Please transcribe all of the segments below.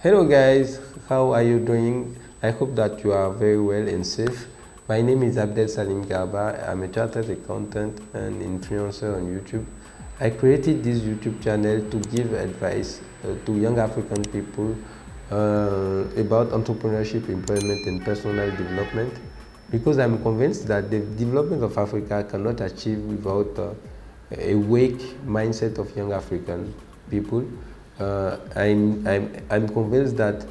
Hello guys, how are you doing? I hope that you are very well and safe. My name is Abdel Salim Garba. I'm a chartered accountant and influencer on YouTube. I created this YouTube channel to give advice to young African people about entrepreneurship, employment and personal development, because I'm convinced that the development of Africa cannot achieve without a weak mindset of young African people. I'm convinced that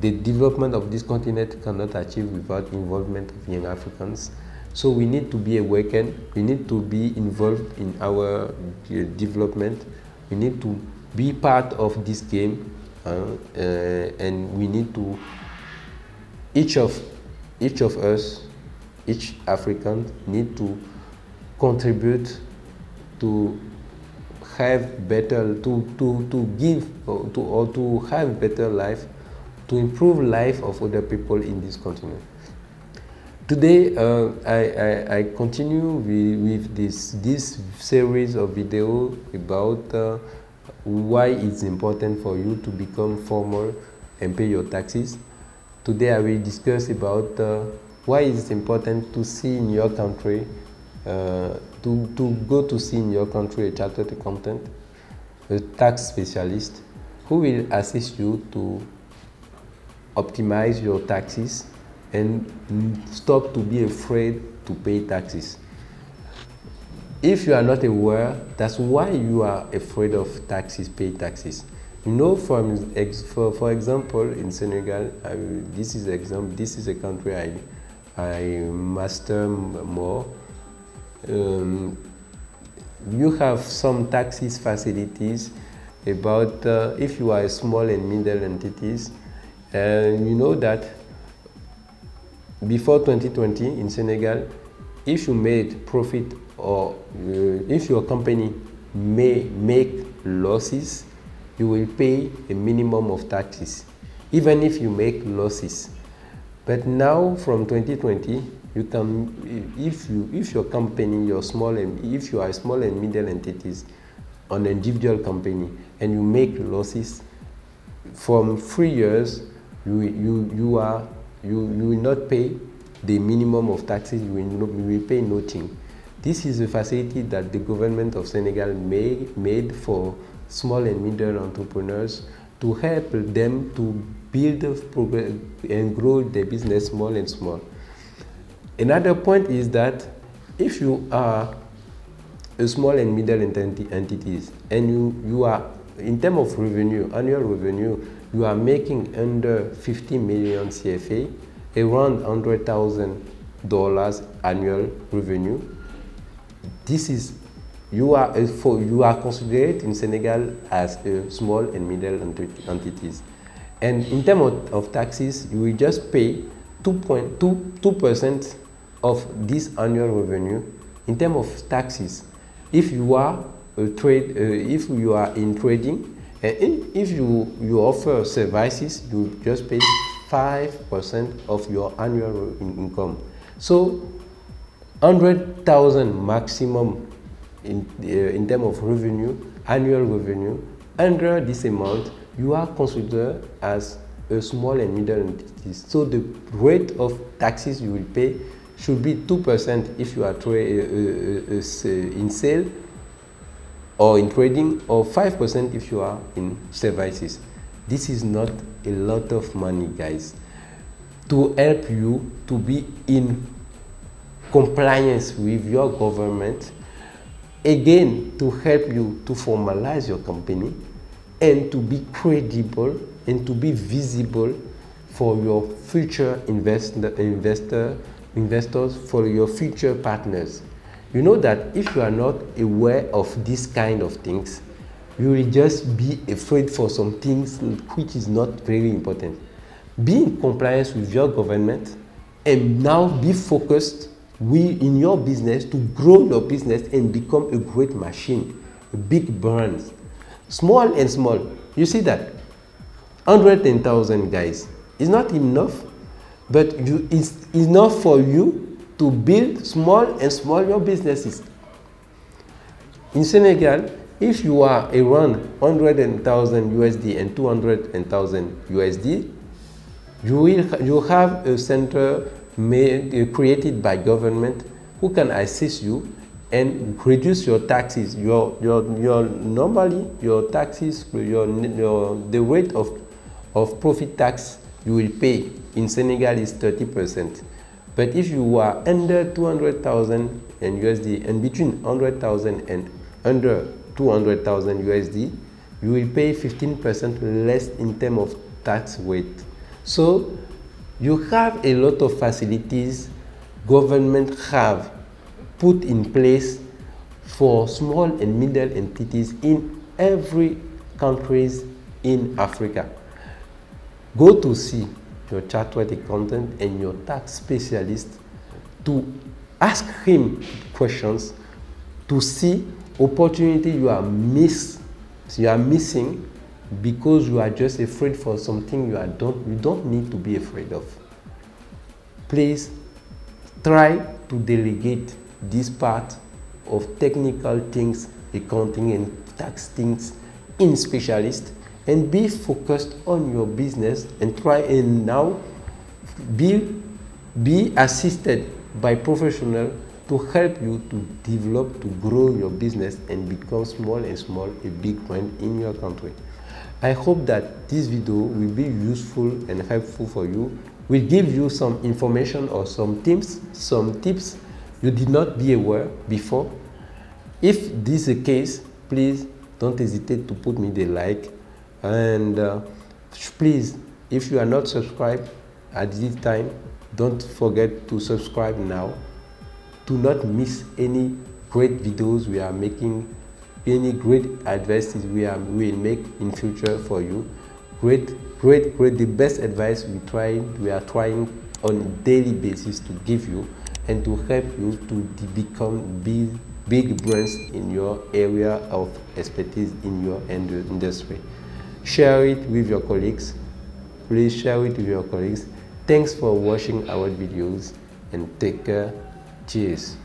the development of this continent cannot achieve without involvement of young Africans. So we need to be awakened, we need to be involved in our development, we need to be part of this game, and we need to, each of us, each African need to contribute to have better, to give or to have better life, to improve life of other people in this continent. Today I continue with this series of video about why it's important for you to become formal and pay your taxes. Today I will discuss about why it's important to see in your country, to go to see in your country a chartered accountant, a tax specialist who will assist you to optimize your taxes and stop to be afraid to pay taxes. If you are not aware, that's why you are afraid of taxes, pay taxes. You know, for example, in Senegal, this is a country I master more. You have some taxes facilities about if you are small and middle entities, and you know that before 2020 in Senegal, if you made profit or if your company may make losses, you will pay a minimum of taxes, even if you make losses. But now from 2020, you can, if your company, if you are small and middle entities, an individual company, and you make losses, from 3 years, you will not pay the minimum of taxes. You will pay nothing. This is a facility that the government of Senegal made for small and middle entrepreneurs to help them to build and grow their business small and small. Another point is that if you are a small and middle entities and you are, in terms of revenue, annual revenue, you are making under 50 million CFA, around $100,000 annual revenue. This is, you are considered in Senegal as a small and middle entities. And in terms of taxes, you will just pay 2% of this annual revenue in terms of taxes. If you are if you are in trading, and if you offer services, you just pay 5% of your annual income. So 100,000 maximum in terms of revenue, annual revenue. Under this amount, you are considered as a small and middle entity. So the rate of taxes you will pay should be 2% if you are in sale or in trading, or 5% if you are in services. This is not a lot of money, guys, to help you to be in compliance with your government, again, to help you to formalize your company and to be credible and to be visible for your future investors, for your future partners. You know that if you are not aware of this kind of things, you will just be afraid for some things which is not very important. Be in compliance with your government and now be focused in your business to grow your business and become a great machine, a big brand. Small and small. You see that? 110,000, guys. It's not enough, but it's enough for you to build small and small your businesses. In Senegal, if you are around 100,000 USD and 200,000 USD, you have a center created by government who can assist you and reduce your taxes. Normally your taxes, the rate of profit tax you will pay in Senegal is 30%. But if you are under 200,000 in USD and between 100,000 and under 200,000 USD, you will pay 15% less in terms of tax rate. So you have a lot of facilities government have put in place for small and middle entities in every countries in Africa. Go to see your chartered accountant and your tax specialist to ask him questions to see opportunity you are missing because you are just afraid for something you don't need to be afraid of. Please try to delegate this part of technical things, accounting and tax things in specialists, and be focused on your business and try and now be assisted by professionals to help you to develop, to grow your business and become small and small, a big brand in your country. I hope that this video will be useful and helpful for you, will give you some information or some tips you did not be aware before. If this is the case, please don't hesitate to put me the like, and please, if you are not subscribed at this time, don't forget to subscribe now to not miss any great videos we are making, any great advices we will make in future for you. Great, the best advice we are trying on a daily basis to give you and to help you to become big brands in your area of expertise in your industry. Share it with your colleagues. Please share it with your colleagues. Thanks for watching our videos and take care. Cheers.